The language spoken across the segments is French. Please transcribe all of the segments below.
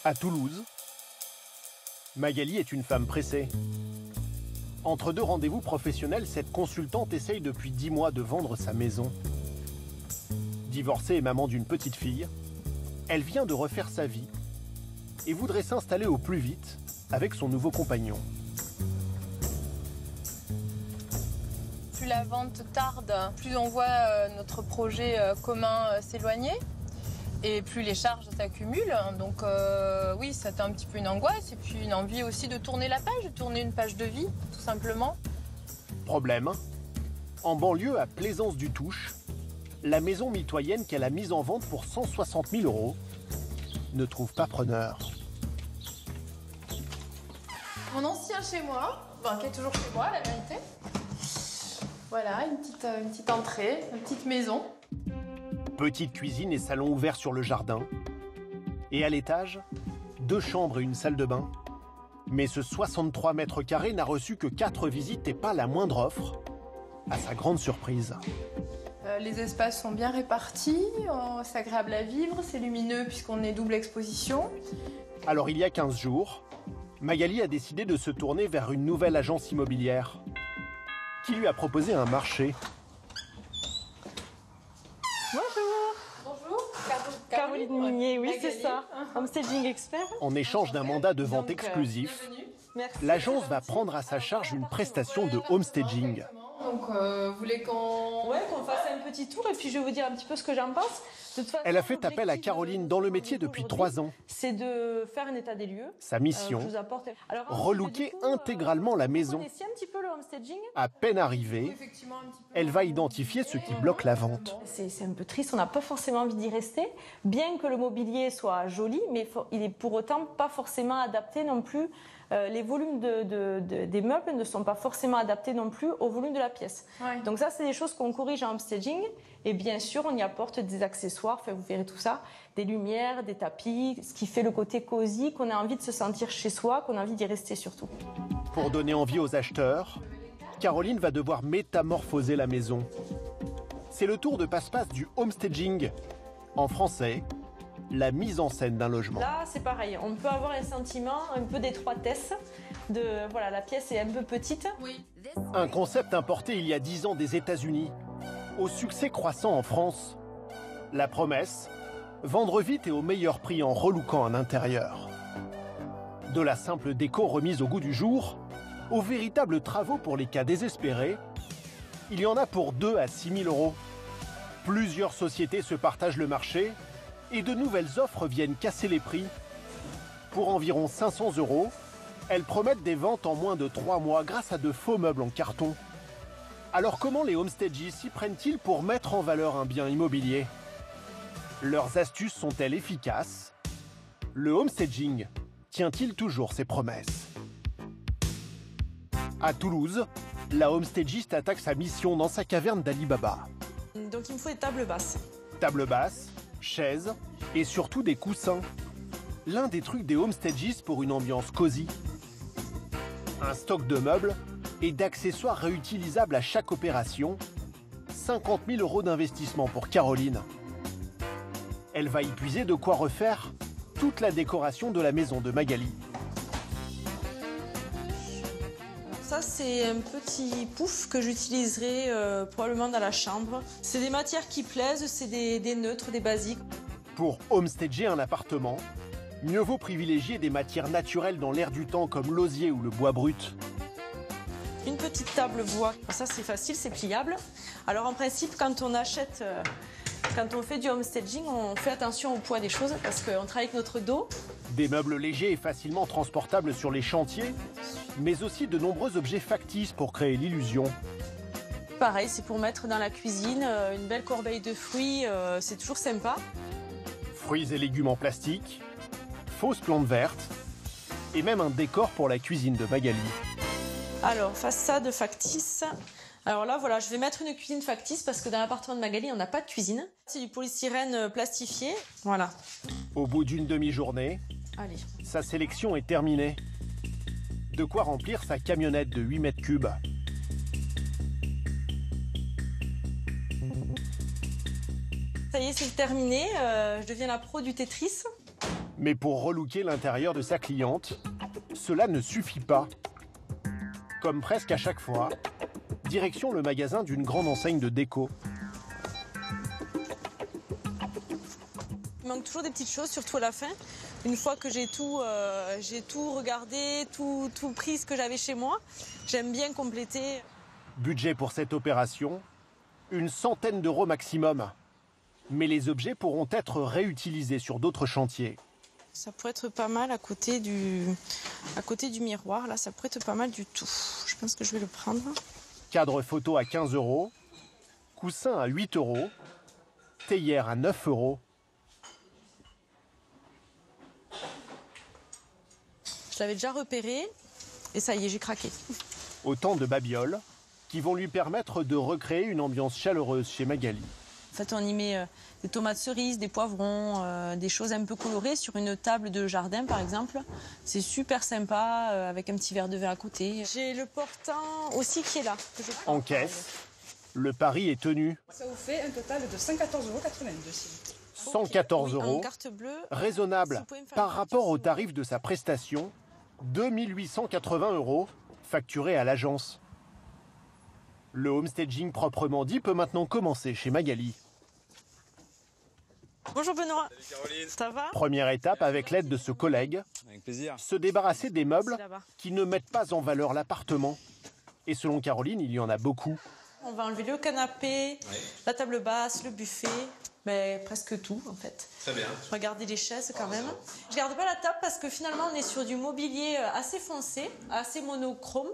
À Toulouse, Magali est une femme pressée. Entre deux rendez-vous professionnels, cette consultante essaye depuis 10 mois de vendre sa maison. Divorcée et maman d'une petite fille, elle vient de refaire sa vie et voudrait s'installer au plus vite avec son nouveau compagnon. Plus la vente tarde, plus on voit notre projet commun s'éloigner et plus les charges s'accumulent. Donc oui, c'est un petit peu une angoisse et puis une envie aussi de tourner la page, de tourner une page de vie, tout simplement. Problème, en banlieue à Plaisance-du-Touche, la maison mitoyenne qu'elle a mise en vente pour 160 000 € ne trouve pas preneur. Mon ancien chez moi, qui est toujours chez moi, la vérité. Voilà, une petite entrée, une petite maison. Petite cuisine et salon ouverts sur le jardin. Et à l'étage, 2 chambres et une salle de bain. Mais ce 63 mètres carrés n'a reçu que 4 visites et pas la moindre offre, à sa grande surprise. Les espaces sont bien répartis, c'est agréable à vivre, c'est lumineux puisqu'on est double exposition. Alors il y a 15 jours, Magali a décidé de se tourner vers une nouvelle agence immobilière qui lui a proposé un marché. Bonjour. Bonjour, Caroline Minier, oui c'est ça, Homestaging Expert. En échange d'un mandat de vente exclusif, Merci. l'agence va prendre à sa charge une prestation de homestaging. Donc vous voulez qu'on fasse un petit tour et puis je vais vous dire un petit peu ce que j'en pense. De toute façon, Elle a fait appel à Caroline dans le métier depuis 3 ans. C'est de faire un état des lieux. Sa mission, Je vous apporte... Alors, relooker du coup, intégralement la maison. Vous connaissiez un petit peu le homestaging? À peine arrivée, elle va identifier ce qui bloque la vente. C'est un peu triste, on n'a pas forcément envie d'y rester, bien que le mobilier soit joli, mais il est pour autant pas forcément adapté non plus. Les volumes des meubles ne sont pas forcément adaptés non plus au volume de la pièce. Ouais. Donc ça, c'est des choses qu'on corrige en homestaging. Et bien sûr, on y apporte des accessoires, enfin, vous verrez tout ça, des lumières, des tapis, ce qui fait le côté cosy, qu'on a envie de se sentir chez soi, qu'on a envie d'y rester surtout. Pour donner envie aux acheteurs, Caroline va devoir métamorphoser la maison. C'est le tour de passe-passe du homestaging. En français, la mise en scène d'un logement. Là, c'est pareil. On peut avoir un sentiment un peu d'étroitesse. Voilà, la pièce est un peu petite. Oui. Un concept importé il y a 10 ans des États-Unis, au succès croissant en France. La promesse, vendre vite et au meilleur prix en relookant un intérieur. De la simple déco remise au goût du jour, aux véritables travaux pour les cas désespérés, il y en a pour 2 à 6 000 €. Plusieurs sociétés se partagent le marché et de nouvelles offres viennent casser les prix. Pour environ 500 €, elles promettent des ventes en moins de 3 mois grâce à de faux meubles en carton. Alors comment les homestagies s'y prennent-ils pour mettre en valeur un bien immobilier? Leurs astuces sont-elles efficaces? Le homestaging tient-il toujours ses promesses? À Toulouse, la homestagiste attaque sa mission dans sa caverne d'Ali Baba. Donc il me faut des tables basses. Table basse, chaises et surtout des coussins. L'un des trucs des homestagistes pour une ambiance cosy. Un stock de meubles et d'accessoires réutilisables à chaque opération. 50 000 € d'investissement pour Caroline. Elle va y puiser de quoi refaire toute la décoration de la maison de Magali. Ça, c'est un petit pouf que j'utiliserai probablement dans la chambre. C'est des matières qui plaisent, c'est des neutres, des basiques. Pour homestager un appartement, mieux vaut privilégier des matières naturelles dans l'air du temps comme l'osier ou le bois brut. Une petite table bois, ça c'est facile, c'est pliable. Alors en principe, quand on achète, quand on fait du homestaging, on fait attention au poids des choses parce qu'on travaille avec notre dos. Des meubles légers et facilement transportables sur les chantiers, mais aussi de nombreux objets factices pour créer l'illusion. Pareil, c'est pour mettre dans la cuisine une belle corbeille de fruits, c'est toujours sympa. Fruits et légumes en plastique, fausses plantes vertes, et même un décor pour la cuisine de Magali. Alors, façade factice. Alors là, voilà, je vais mettre une cuisine factice parce que dans l'appartement de Magali, on n'a pas de cuisine. C'est du polystyrène plastifié. Voilà. Au bout d'une demi-journée, Allez. sa sélection est terminée. De quoi remplir sa camionnette de 8 mètres cubes. Ça y est, c'est terminé. Je deviens la pro du Tetris. Mais pour relooker l'intérieur de sa cliente, cela ne suffit pas. Comme presque à chaque fois, direction le magasin d'une grande enseigne de déco. Il manque toujours des petites choses, surtout à la fin. Une fois que j'ai tout regardé, tout pris ce que j'avais chez moi, j'aime bien compléter. Budget pour cette opération, une centaine d'euros maximum. Mais les objets pourront être réutilisés sur d'autres chantiers. Ça pourrait être pas mal à côté du miroir, là, ça pourrait être pas mal du tout. Je pense que je vais le prendre. Cadre photo à 15 euros, coussin à 8 euros, théière à 9 euros. Je l'avais déjà repéré et ça y est, j'ai craqué. Autant de babioles qui vont lui permettre de recréer une ambiance chaleureuse chez Magali. En fait, on y met des tomates cerises, des poivrons, des choses un peu colorées sur une table de jardin, par exemple. C'est super sympa, avec un petit verre de vin à côté. J'ai le portant aussi qui est là. Que je prends. En caisse, le pari est tenu. Ça vous fait un total de 114,82 €. 114 Oui, en euros, carte bleue. raisonnable Si vous pouvez me faire par une rapport au carte, tarif de sa prestation, 2880 euros facturés à l'agence. Le homestaging proprement dit peut maintenant commencer chez Magali. Bonjour Benoît. Salut Caroline. Ça va? Première étape avec l'aide de ce collègue, Avec plaisir. se débarrasser des meubles C'est là-bas. qui ne mettent pas en valeur l'appartement. Et selon Caroline, il y en a beaucoup. On va enlever le canapé, la table basse, le buffet, mais presque tout en fait. Très bien. Je vais regarder les chaises quand même. Je garde pas la table parce que finalement on est sur du mobilier assez foncé, assez monochrome.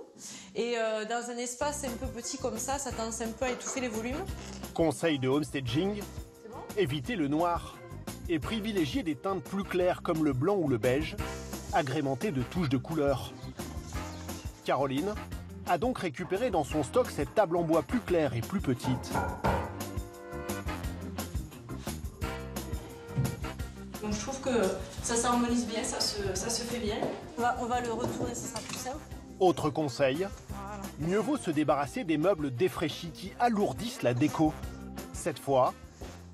Et dans un espace un peu petit comme ça, ça tendance un peu à étouffer les volumes. Conseil de homestaging, évitez le noir et privilégiez des teintes plus claires comme le blanc ou le beige, agrémentées de touches de couleur. Caroline a donc récupéré dans son stock cette table en bois plus claire et plus petite. Donc je trouve que ça s'harmonise bien, ça se fait bien. On va le retourner, ça sera plus simple. Autre conseil, Voilà. mieux vaut se débarrasser des meubles défraîchis qui alourdissent la déco. Cette fois,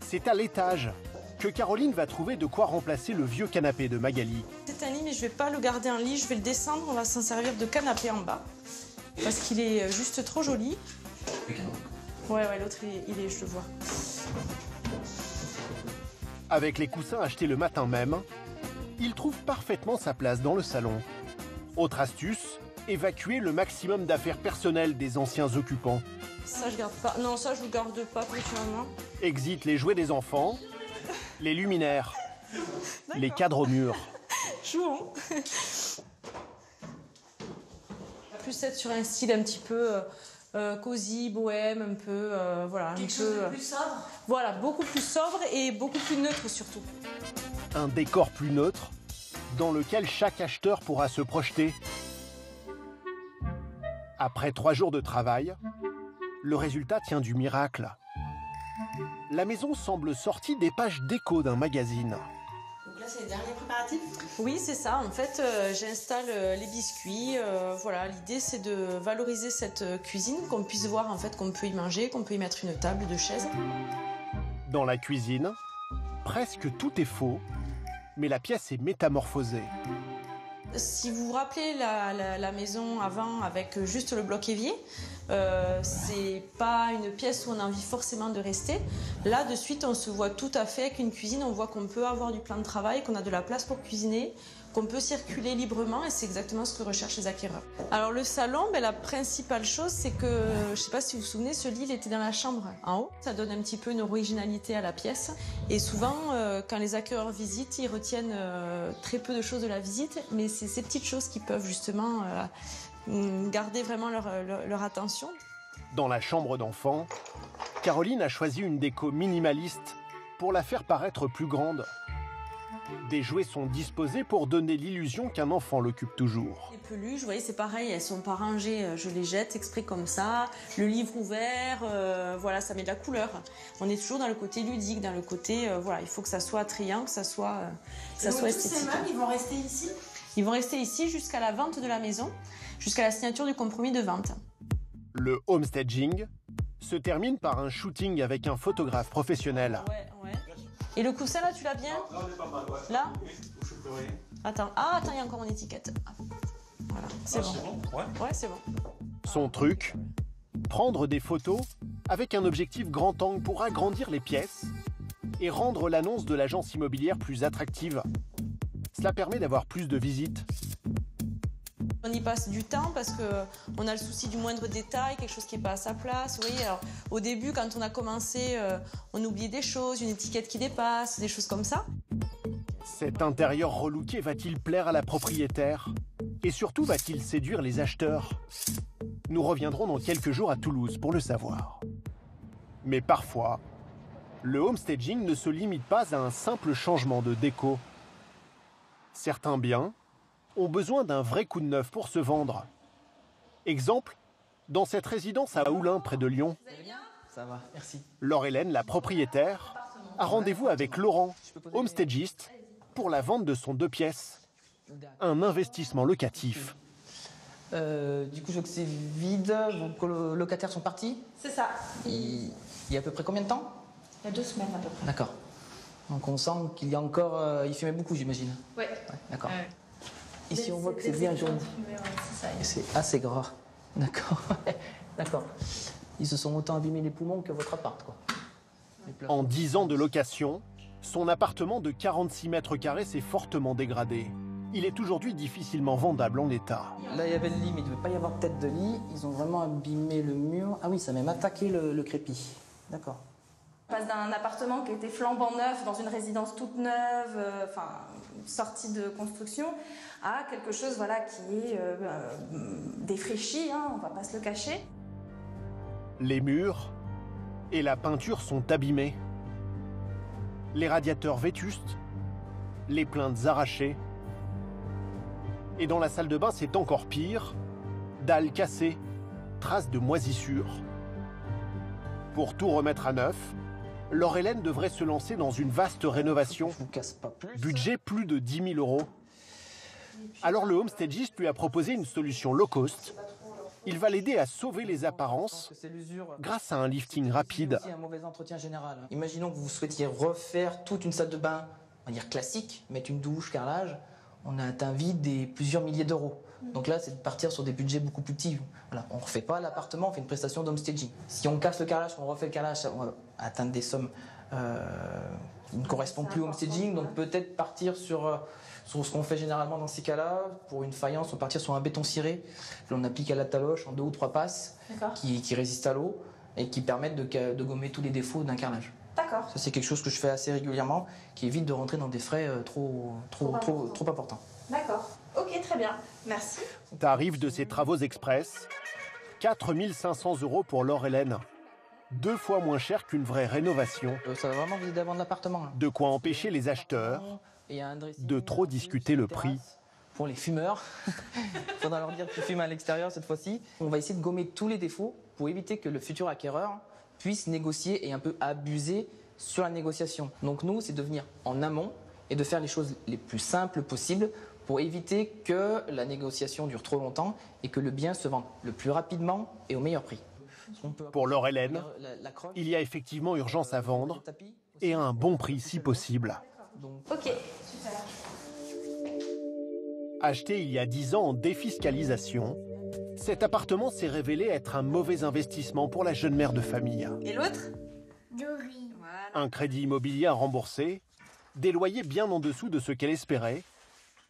c'est à l'étage que Caroline va trouver de quoi remplacer le vieux canapé de Magali. C'est un lit, mais je vais pas le garder en lit, je vais le descendre, on va s'en servir de canapé en bas. Parce qu'il est juste trop joli. Ouais, l'autre, il est, je le vois. Avec les coussins achetés le matin même, il trouve parfaitement sa place dans le salon. Autre astuce, évacuer le maximum d'affaires personnelles des anciens occupants. Ça, je garde pas. Non, ça, je le garde pas continuellement. Exit les jouets des enfants, les luminaires, les cadres au mur. Jouons. Plus être sur un style un petit peu cosy, bohème, un peu, voilà. Quelque chose de plus sobre. Voilà, beaucoup plus sobre et beaucoup plus neutre surtout. Un décor plus neutre, dans lequel chaque acheteur pourra se projeter. Après 3 jours de travail, le résultat tient du miracle. La maison semble sortie des pages déco d'un magazine. Donc là, c'est les derniers préparatifs. Oui, c'est ça. En fait, j'installe les biscuits. Voilà, l'idée, c'est de valoriser cette cuisine, qu'on puisse voir en fait qu'on peut y manger, qu'on peut y mettre une table, 2 chaises. Dans la cuisine, presque tout est faux, mais la pièce est métamorphosée. Si vous vous rappelez la maison avant avec juste le bloc évier, c'est pas une pièce où on a envie forcément de rester. Là, de suite, on se voit tout à fait avec une cuisine. On voit qu'on peut avoir du plan de travail, qu'on a de la place pour cuisiner, qu'on peut circuler librement et c'est exactement ce que recherchent les acquéreurs. Alors le salon, la principale chose, c'est que, je sais pas si vous vous souvenez, ce lit il était dans la chambre en haut. Ça donne un petit peu une originalité à la pièce. Et souvent, quand les acquéreurs visitent, ils retiennent très peu de choses de la visite, mais c'est ces petites choses qui peuvent justement garder vraiment leur attention. Dans la chambre d'enfant, Caroline a choisi une déco minimaliste pour la faire paraître plus grande. Des jouets sont disposés pour donner l'illusion qu'un enfant l'occupe toujours. Les peluches, vous voyez, c'est pareil, elles sont pas rangées, je les jette exprès comme ça. Le livre ouvert, voilà, ça met de la couleur. On est toujours dans le côté ludique, dans le côté, voilà, il faut que ça soit attrayant, que ça soit esthétique. Tous ces meubles, ils vont rester ici. Ils vont rester ici jusqu'à la vente de la maison, jusqu'à la signature du compromis de vente. Le homestaging se termine par un shooting avec un photographe professionnel. Ouais. Et le coussin là, tu l'as bien? Là, on est pas mal, ouais. Là? Oui. Attends, il y a encore mon étiquette. Voilà, c'est bon. Ouais. Ouais, c'est bon. Son truc, prendre des photos avec un objectif grand angle pour agrandir les pièces et rendre l'annonce de l'agence immobilière plus attractive. Cela permet d'avoir plus de visites. On y passe du temps parce qu'on a le souci du moindre détail, quelque chose qui n'est pas à sa place. Vous voyez, alors, au début, quand on a commencé, on oubliait des choses, une étiquette qui dépasse, des choses comme ça. Cet intérieur relooké va-t-il plaire à la propriétaire? Et surtout, va-t-il séduire les acheteurs? Nous reviendrons dans quelques jours à Toulouse pour le savoir. Mais parfois, le homestaging ne se limite pas à un simple changement de déco. Certains biens ont besoin d'un vrai coup de neuf pour se vendre. Exemple, dans cette résidence à Oulin, près de Lyon. Ça va, merci. Laure-Hélène, la propriétaire, a rendez-vous avec Laurent, homestagiste, pour la vente de son 2 pièces. Un investissement locatif. Du coup, je vois que c'est vide, vos locataires sont partis. C'est ça. Il y a à peu près combien de temps? Il y a 2 semaines à peu près. D'accord. Donc on sent qu'il y a encore... il fumait beaucoup, j'imagine. Ouais. D'accord. Ouais. Ici, on voit que c'est bien jaune. Et c'est assez gras. D'accord. D'accord. Ils se sont autant abîmés les poumons que votre appart, quoi. En 10 ans de location, son appartement de 46 mètres carrés s'est fortement dégradé. Il est aujourd'hui difficilement vendable en l'état. Là, il y avait le lit, mais il ne devait pas y avoir de tête de lit. Ils ont vraiment abîmé le mur. Ah oui, ça a même attaqué le crépi. D'accord. On passe d'un appartement qui était flambant neuf, dans une résidence toute neuve, sortie de construction, à quelque chose qui est défraîchi, on ne va pas se le cacher. Les murs et la peinture sont abîmés. Les radiateurs vétustes, les plaintes arrachées. Et dans la salle de bain, c'est encore pire. Dalles cassées, traces de moisissure. Pour tout remettre à neuf, Laure-Hélène devrait se lancer dans une vaste rénovation. Je vous casse pas plus. Budget plus de 10 000 €. Alors le homestagiste lui a proposé une solution low cost. Il va l'aider à sauver les apparences grâce à un lifting rapide. C'est aussi un mauvais entretien général. Imaginons que vous souhaitiez refaire toute une salle de bain, on va dire classique, mettre une douche, carrelage. On a atteint vite des plusieurs milliers d'euros. Donc là, c'est de partir sur des budgets beaucoup plus petits. Voilà, on ne refait pas l'appartement, on fait une prestation d'homestaging. Si on casse le carrelage, qu'on refait le carrelage, on va atteindre des sommes qui ne correspondent plus au homestaging. Donc peut-être partir sur ce qu'on fait généralement dans ces cas-là. Pour une faïence, on va partir sur un béton ciré. On applique à la taloche en 2 ou 3 passes qui résistent à l'eau et qui permettent de gommer tous les défauts d'un carrelage. D'accord. Ça, c'est quelque chose que je fais assez régulièrement, qui évite de rentrer dans des frais trop importants. D'accord. Ok, très bien. Merci. Tarif de ces travaux express, 4 500 € pour Laure-Hélène. 2 fois moins cher qu'une vraie rénovation. Ça va vraiment vous aider à vendre l'appartement. De quoi empêcher les acheteurs de trop discuter le prix. Pour les fumeurs, il faudra leur dire qu'ils fument à l'extérieur cette fois-ci. On va essayer de gommer tous les défauts pour éviter que le futur acquéreur puisse négocier et un peu abuser sur la négociation. Donc nous, c'est de venir en amont et de faire les choses les plus simples possibles pour éviter que la négociation dure trop longtemps et que le bien se vende le plus rapidement et au meilleur prix. Pour Laure-Hélène, il y a effectivement urgence à vendre et à un bon prix si possible. Ok, super. Acheté il y a 10 ans en défiscalisation, cet appartement s'est révélé être un mauvais investissement pour la jeune mère de famille. Et l'autre? Dory. Un crédit immobilier à rembourser, des loyers bien en dessous de ce qu'elle espérait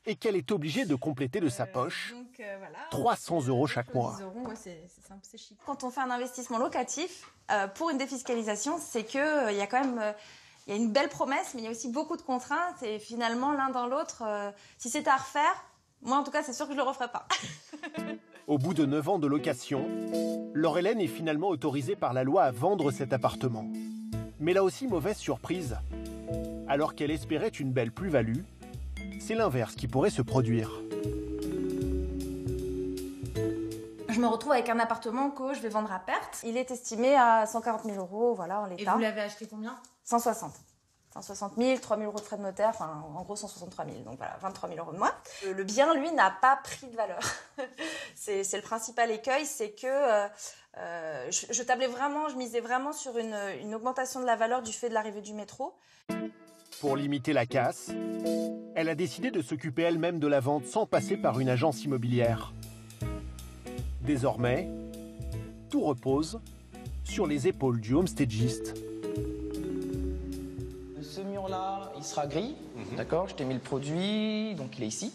et qu'elle est obligée de compléter de sa poche. 300 € chaque mois. C'est chic. Quand on fait un investissement locatif, pour une défiscalisation, c'est qu'il y a quand même il y a une belle promesse, mais il y a aussi beaucoup de contraintes. Et finalement, l'un dans l'autre, si c'était à refaire, moi en tout cas, c'est sûr que je ne le referais pas. Au bout de 9 ans de location, Laure-Hélène est finalement autorisée par la loi à vendre cet appartement. Mais là aussi, mauvaise surprise. Alors qu'elle espérait une belle plus-value, c'est l'inverse qui pourrait se produire. Je me retrouve avec un appartement que je vais vendre à perte. Il est estimé à 140 000 €, voilà, en l'état. Et vous l'avez acheté combien? 160. 160 000, 3 000 € de frais de notaire, enfin en gros 163 000, donc voilà, 23 000 € de moins. Le bien, lui, n'a pas pris de valeur. c'est le principal écueil, c'est que je tablais vraiment, je misais vraiment sur une augmentation de la valeur du fait de l'arrivée du métro. Pour limiter la casse, elle a décidé de s'occuper elle-même de la vente sans passer par une agence immobilière. Désormais, tout repose sur les épaules du homestagiste. Ce mur-là, il sera gris, d'accord? Je t'ai mis le produit, donc il est ici,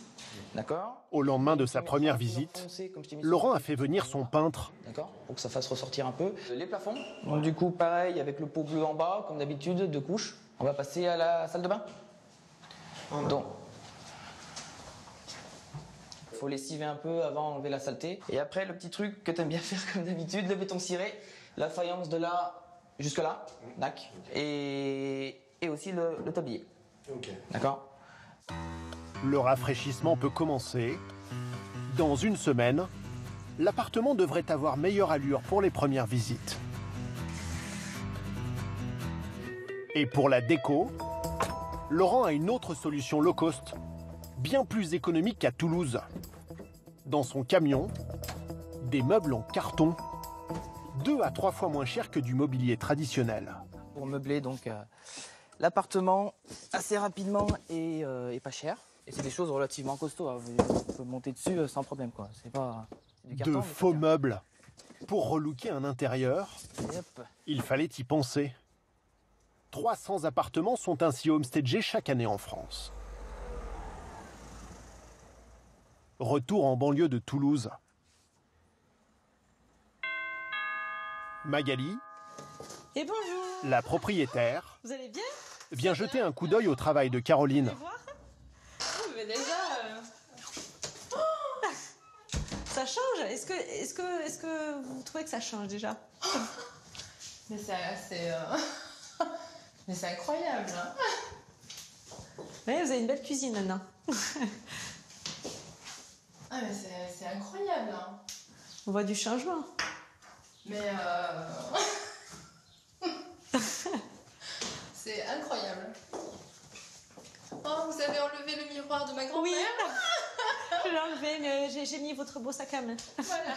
d'accord? Au lendemain de sa première visite, Laurent a fait venir son peintre. D'accord, pour que ça fasse ressortir un peu. Les plafonds, donc du coup pareil avec le pot bleu en bas, comme d'habitude, 2 couches. On va passer à la salle de bain. Donc, il faut lessiver un peu avant d'enlever la saleté. Et après, le petit truc que tu aimes bien faire comme d'habitude, le béton ciré, la faïence de là jusque là, dac, et aussi le tablier. Okay. D'accord? Le rafraîchissement peut commencer. Dans une semaine, l'appartement devrait avoir meilleure allure pour les premières visites. Et pour la déco, Laurent a une autre solution low cost, bien plus économique qu'à Toulouse. Dans son camion, des meubles en carton, 2 à 3 fois moins cher que du mobilier traditionnel. Pour meubler donc l'appartement assez rapidement et pas cher. Et c'est des choses relativement costauds. Hein. Vous pouvez monter dessus sans problème, quoi. C'est pas c'est du carton, De mais faux c'est bien. meubles. Pour relooker un intérieur, Et hop. il fallait y penser. 300 appartements sont ainsi homestagés chaque année en France. Retour en banlieue de Toulouse. Magali, Et bonjour, la propriétaire, vous allez bien? vient jeter un coup d'œil au travail de Caroline. Voir? Oh, mais déjà, ça change. Est-ce que vous trouvez que ça change déjà? Mais mais c'est incroyable. Hein. Oui, vous avez une belle cuisine maintenant. Ah, mais c'est incroyable. Hein. On voit du changement. Mais c'est incroyable. Oh, vous avez enlevé le miroir de ma grand-mère. Oui, je l'ai enlevé, mais j'ai mis votre beau sac à main. Voilà.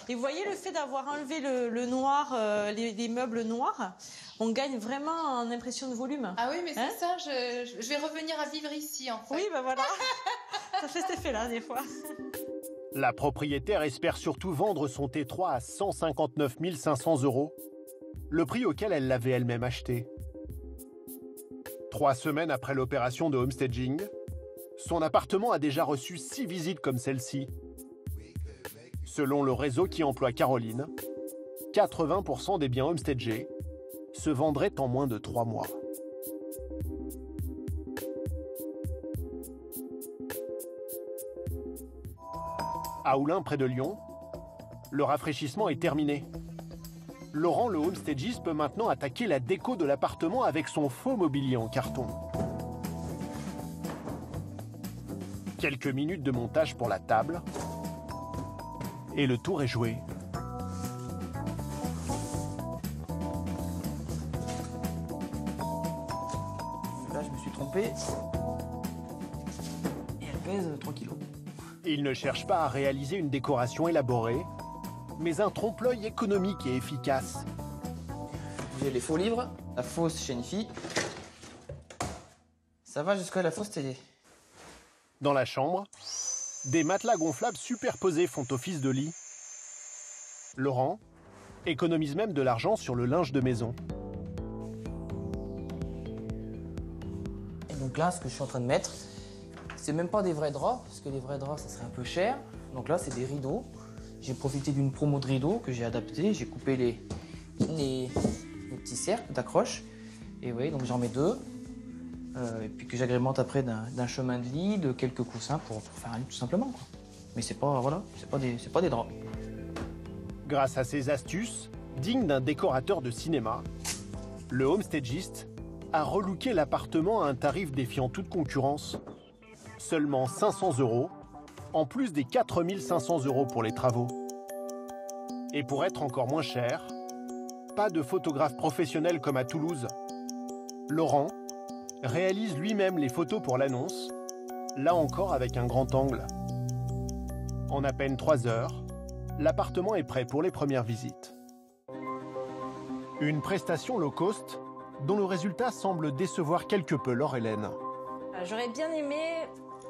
Et vous voyez, le fait d'avoir enlevé le noir, les meubles noirs, on gagne vraiment en impression de volume. Ah oui, mais c'est Hein? ça, je vais revenir à vivre ici, en fait. Oui, ben voilà. Ça fait cet effet-là, des fois. La propriétaire espère surtout vendre son T3 à 159 500 €, le prix auquel elle l'avait elle-même acheté. 3 semaines après l'opération de homestaging, son appartement a déjà reçu 6 visites comme celle-ci. Selon le réseau qui emploie Caroline, 80% des biens homestagés se vendraient en moins de 3 mois. À Oulin, près de Lyon, le rafraîchissement est terminé. Laurent, le homestagiste, peut maintenant attaquer la déco de l'appartement avec son faux mobilier en carton. Quelques minutes de montage pour la table, et le tour est joué. Là, je me suis trompé. Et elle pèse 3 kilos. Il ne cherche pas à réaliser une décoration élaborée, mais un trompe-l'œil économique et efficace. J'ai les faux livres, la fausse Chenifi. Ça va jusqu'à la fausse télé. Dans la chambre, des matelas gonflables superposés font office de lit. Laurent économise même de l'argent sur le linge de maison. Et donc là, ce que je suis en train de mettre, c'est même pas des vrais draps, parce que les vrais draps, ça serait un peu cher. Donc là, c'est des rideaux. J'ai profité d'une promo de rideaux que j'ai adapté. J'ai coupé les petits cercles d'accroche. Et oui, donc j'en mets 2. Et puis que j'agrémente après d'un chemin de lit, de quelques coussins pour faire un lit tout simplement, quoi. Mais c'est pas, voilà, c'est pas des draps. Grâce à ces astuces, dignes d'un décorateur de cinéma, le homestagiste a relooké l'appartement à un tarif défiant toute concurrence. Seulement 500 €, en plus des 4 500 € pour les travaux. Et pour être encore moins cher, pas de photographe professionnel comme à Toulouse. Laurent réalise lui-même les photos pour l'annonce, là encore avec un grand angle. En à peine 3 heures, l'appartement est prêt pour les premières visites. Une prestation low cost dont le résultat semble décevoir quelque peu Laure-Hélène. J'aurais bien aimé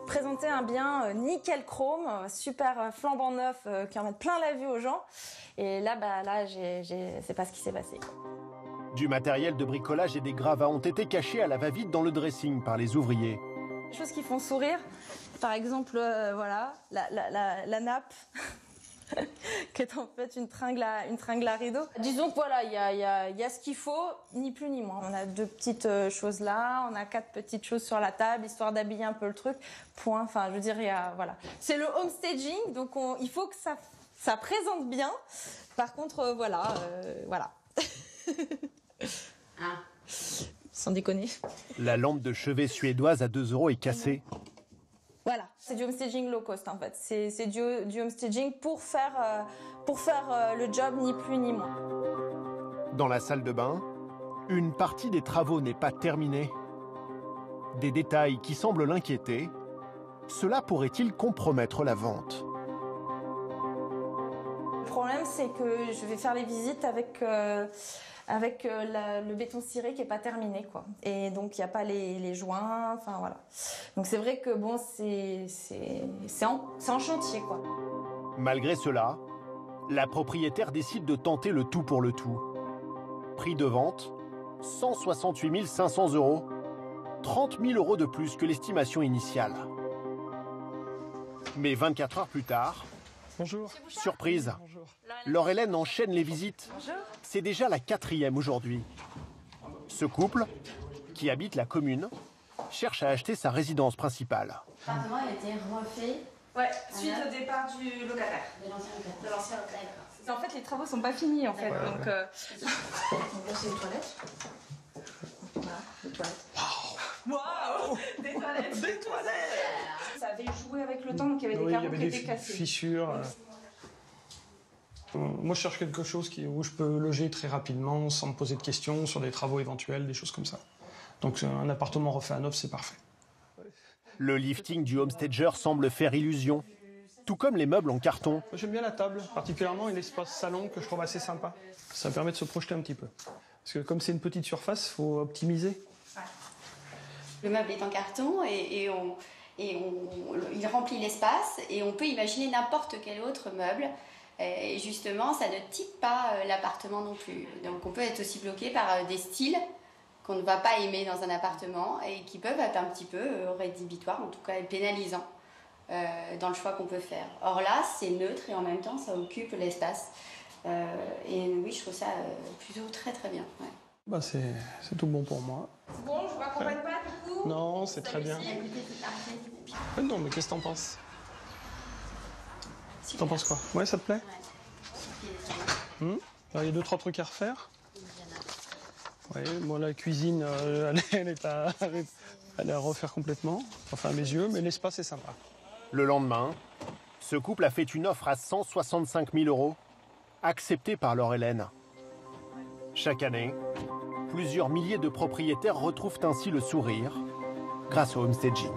présenter un bien nickel chrome, super flambant neuf, qui en mette plein la vue aux gens. Et là, c'est pas ce qui s'est passé. Du matériel de bricolage et des gravats ont été cachés à la va-vite dans le dressing par les ouvriers. Des choses qui font sourire, par exemple, voilà, la nappe, qui est en fait une tringle à rideau. Disons que voilà, il y a ce qu'il faut, ni plus ni moins. On a 2 petites choses là, on a 4 petites choses sur la table, histoire d'habiller un peu le truc. Point. Enfin, je veux dire, voilà. C'est le home staging, donc il faut que ça présente bien. Par contre, voilà. Sans déconner. La lampe de chevet suédoise à 2 € est cassée. Voilà, c'est du homestaging low cost en fait. C'est du homestaging pour faire le job ni plus ni moins. Dans la salle de bain, une partie des travaux n'est pas terminée. Des détails qui semblent l'inquiéter. Cela pourrait-il compromettre la vente? Le problème, c'est que je vais faire les visites avec le béton ciré qui est pas terminé, quoi. Et donc il y a pas les joints, enfin voilà. Donc c'est vrai que bon, c'est en chantier, quoi. Malgré cela, la propriétaire décide de tenter le tout pour le tout. Prix de vente 168 500 €, 30 000 € de plus que l'estimation initiale. Mais 24 heures plus tard, bonjour. Surprise, Bonjour. Laure-Hélène enchaîne les visites. Bonjour. C'est déjà la 4e aujourd'hui. Ce couple, qui habite la commune, cherche à acheter sa résidence principale. L'appartement a été refait. Ouais, suite au départ du locataire. De l'ancien locataire. De l'ancien locataire. En fait, les travaux sont pas finis, en fait. Ouais, donc, Donc là, c'est les toilettes. Voilà, les toilettes. Waouh, des toilettes. Des toilettes. Ça avait joué avec le temps, donc il y avait des Oui, il y carreaux avait qui des étaient cassés. fissures. Moi, je cherche quelque chose où je peux loger très rapidement, sans me poser de questions, sur des travaux éventuels, des choses comme ça. Donc, un appartement refait à neuf, c'est parfait. Le lifting du homestager semble faire illusion, tout comme les meubles en carton. Moi, j'aime bien la table, particulièrement, et l'espace salon que je trouve assez sympa. Ça permet de se projeter un petit peu. Parce que comme c'est une petite surface, il faut optimiser. Le meuble est en carton et il remplit l'espace et on peut imaginer n'importe quel autre meuble. Et justement, ça ne type pas l'appartement non plus. Donc on peut être aussi bloqué par des styles qu'on ne va pas aimer dans un appartement et qui peuvent être un petit peu rédhibitoires, en tout cas pénalisants dans le choix qu'on peut faire. Or là, c'est neutre et en même temps, ça occupe l'espace. Et oui, je trouve ça plutôt très très bien. Ouais. Bah, c'est tout bon pour moi. Bon, je vous raccompagne pas du coup. Non, c'est très bien. Non, mais qu'est-ce que t'en penses? T'en penses quoi? Ouais, ça te plaît? Ouais. Alors, il y a 2-3 trucs à refaire. Ouais, bon, la cuisine, elle est à refaire complètement, enfin à mes yeux, mais l'espace est sympa. Le lendemain, ce couple a fait une offre à 165 000 €, acceptée par Laure-Hélène. Chaque année, plusieurs milliers de propriétaires retrouvent ainsi le sourire grâce au homestaging.